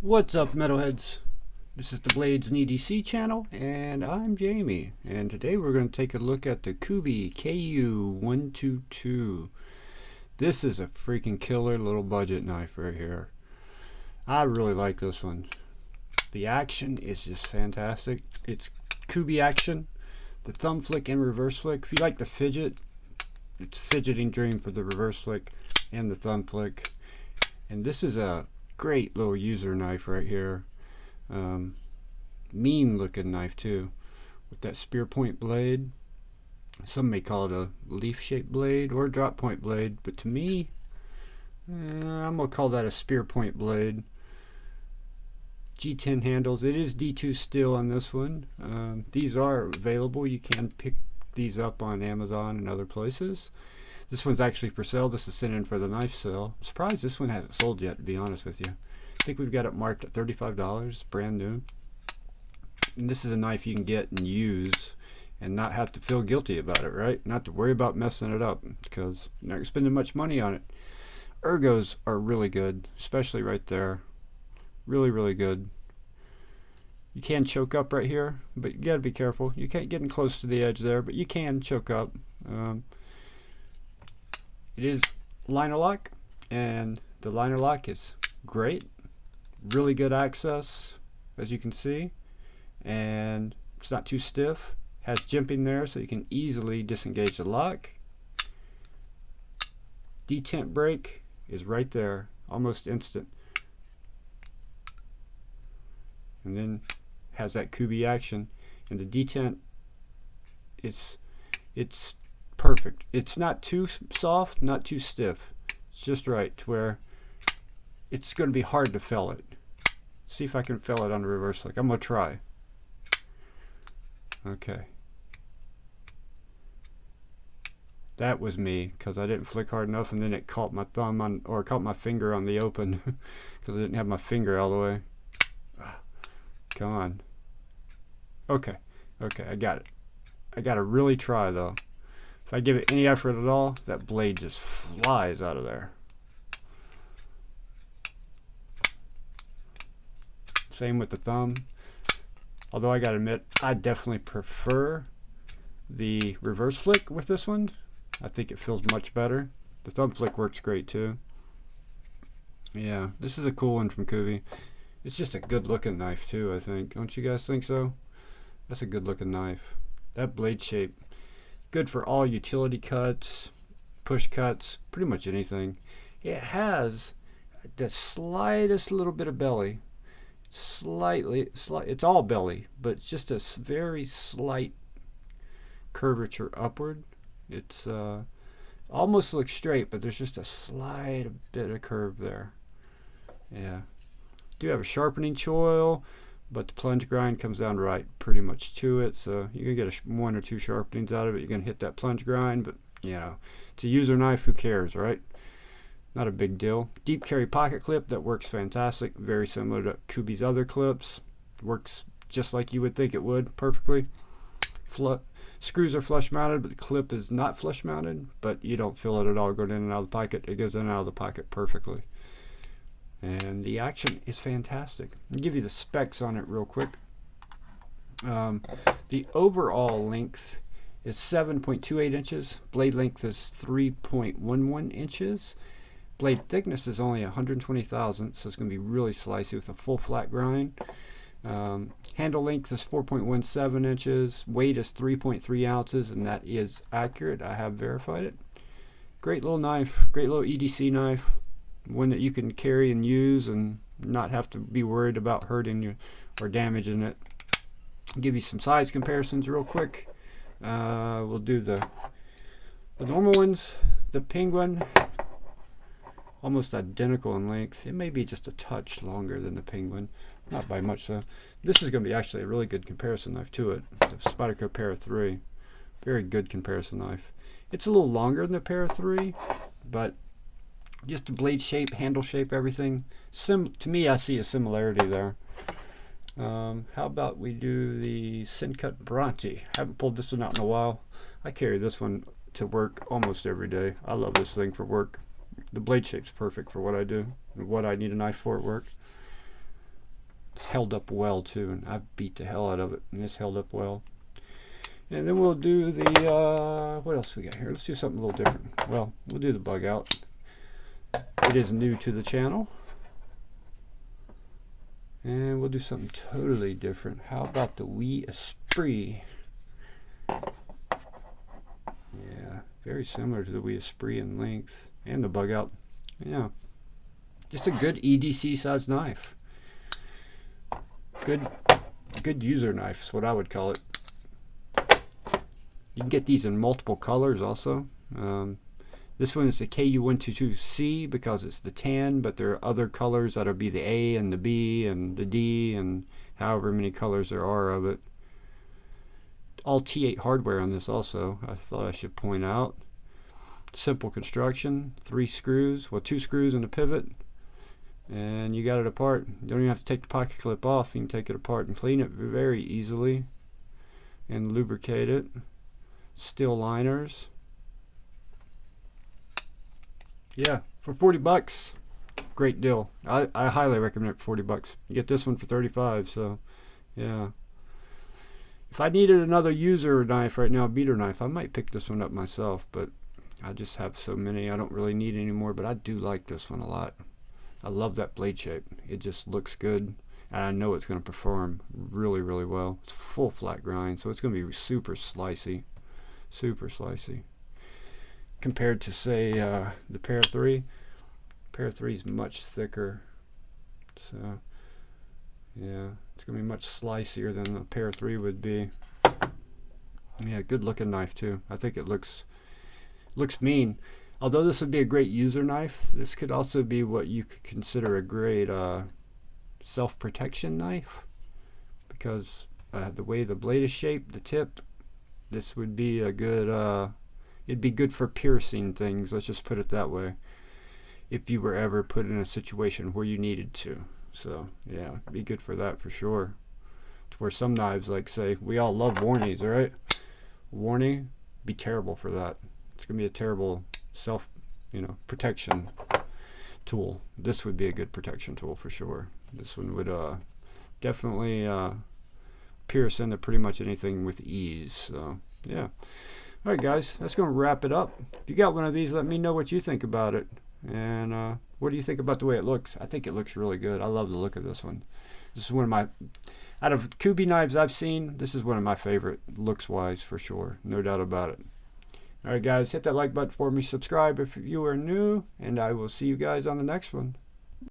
What's up, metalheads? This is the Blades and EDC channel, and I'm Jamie. And today we're going to take a look at the Kubey KU122. This is a freaking killer little budget knife right here. I really like this one. The action is just fantastic. It's Kubey action, the thumb flick and reverse flick. If you like to fidget, it's a fidgeting dream for the reverse flick and the thumb flick. And this is a great little user knife right here. Mean looking knife too, with that spear point blade. Some may call it a leaf shaped blade or a drop point blade, but to me, I'm gonna call that a spear point blade. G10 handles. It is D2 steel on this one. These are available. You can pick these up on Amazon and other places. This one's actually for sale. This is sent in for the knife sale. I'm surprised this one hasn't sold yet, to be honest with you. I think we've got it marked at $35, brand new. And this is a knife you can get and use and not have to feel guilty about it, right? Not to worry about messing it up because you're not spending much money on it. Ergos are really good, especially right there. Really, really good. You can choke up right here, but you gotta be careful. You can't get in close to the edge there, but you can choke up. It is liner lock, and the liner lock is great. Really good access, as you can see, and it's not too stiff. Has jimping there, so you can easily disengage the lock. Detent break is right there, almost instant. And then has that Kubey action, and the detent, it's perfect. It's not too soft, not too stiff. It's just right to where it's going to be hard to fell it. See if I can fell it on the reverse flick. I'm going to try. Okay. That was me because I didn't flick hard enough, and then it caught my thumb on, or caught my finger on the open because I didn't have my finger all the way. Come on. Okay. Okay, I got it. I got to really try though. If I give it any effort at all, that blade just flies out of there. Same with the thumb. Although I gotta admit, I definitely prefer the reverse flick with this one. I think it feels much better. The thumb flick works great too. Yeah, this is a cool one from Kubey. It's just a good looking knife too, I think. Don't you guys think so? That's a good looking knife. That blade shape, good for all utility cuts, push cuts, pretty much anything. It has the slightest little bit of belly. It's all belly, but it's just a very slight curvature upward. It's almost looks straight, but there's just a slight bit of curve there. Yeah. Do have a sharpening choil, but the plunge grind comes down right pretty much to it, so you can get one or two sharpenings out of it. You're gonna hit that plunge grind, but you know, it's a user knife, who cares, right? Not a big deal. Deep carry pocket clip that works fantastic, very similar to Kubey's other clips. Works just like you would think it would, perfectly. Screws are flush mounted, but the clip is not flush mounted, but you don't feel it at all going in and out of the pocket. It goes in and out of the pocket perfectly. And the action is fantastic. I'll give you the specs on it real quick. The overall length is 7.28 inches. Blade length is 3.11 inches. Blade thickness is only 120 thousandths, so it's going to be really slicey with a full flat grind. Handle length is 4.17 inches. Weight is 3.3 ounces, and that is accurate. I have verified it. Great little knife. Great little EDC knife. One that you can carry and use and not have to be worried about hurting you or damaging it. I'll give you some size comparisons real quick. We'll do the normal ones. The Penguin, almost identical in length. It may be just a touch longer than the Penguin, not by much though. This is going to be actually a really good comparison knife to it. The Spyderco Para 3, very good comparison knife. It's a little longer than the Para 3, but just the blade shape, handle shape, everything. To me, I see a similarity there. How about we do the Syncut Bronte? Haven't pulled this one out in a while. I carry this one to work almost every day. I love this thing for work. The blade shape's perfect for what I do and what I need a knife for at work. held up well too, and I beat the hell out of it, and this held up well. And then we'll do the, what else we got here? Let's do something a little different. Well, we'll do the bug out. It is new to the channel. And we'll do something totally different. How about the Wiha Spree? Yeah, very similar to the Wiha Spree in length and the bug out. Yeah, just a good EDC size knife. Good user knife is what I would call it. You can get these in multiple colors also. This one is the KU122C because it's the tan, but there are other colors that'll be the A and the B and the D and however many colors there are of it. All T8 hardware on this also, I thought I should point out. Simple construction, 3 screws, well 2 screws and a pivot, and you got it apart. You don't even have to take the pocket clip off. You can take it apart and clean it very easily and lubricate it. Steel liners. Yeah, for 40 bucks, great deal. I highly recommend it for 40 bucks. You get this one for 35, so yeah. If I needed another user knife right now, a beater knife, I might pick this one up myself, but I just have so many, I don't really need any more, but I do like this one a lot. I love that blade shape. It just looks good, and I know it's going to perform really, really well. It's full flat grind, so it's going to be super slicey. Super slicey. Compared to, say, the Pair 3. Pair 3 is much thicker. So, yeah, it's going to be much slicier than the Pair 3 would be. Yeah, good looking knife too. I think it looks mean. Although this would be a great user knife, this could also be what you could consider a great self-protection knife. Because the way the blade is shaped, the tip, this would be a good, it'd be good for piercing things, let's just put it that way, if you were ever put in a situation where you needed to. So yeah, it'd be good for that for sure. To where some knives, like say, we all love Warnies, right? Warnie, be terrible for that. It's gonna be a terrible self, protection tool. This would be a good protection tool for sure. This one would definitely pierce into pretty much anything with ease. So yeah. Alright guys, that's going to wrap it up. If you got one of these, let me know what you think about it. And what do you think about the way it looks? I think it looks really good. I love the look of this one. This is one of my, out of Kubey knives I've seen, this is one of my favorite looks wise for sure. No doubt about it. Alright guys, hit that like button for me, subscribe if you are new, and I will see you guys on the next one.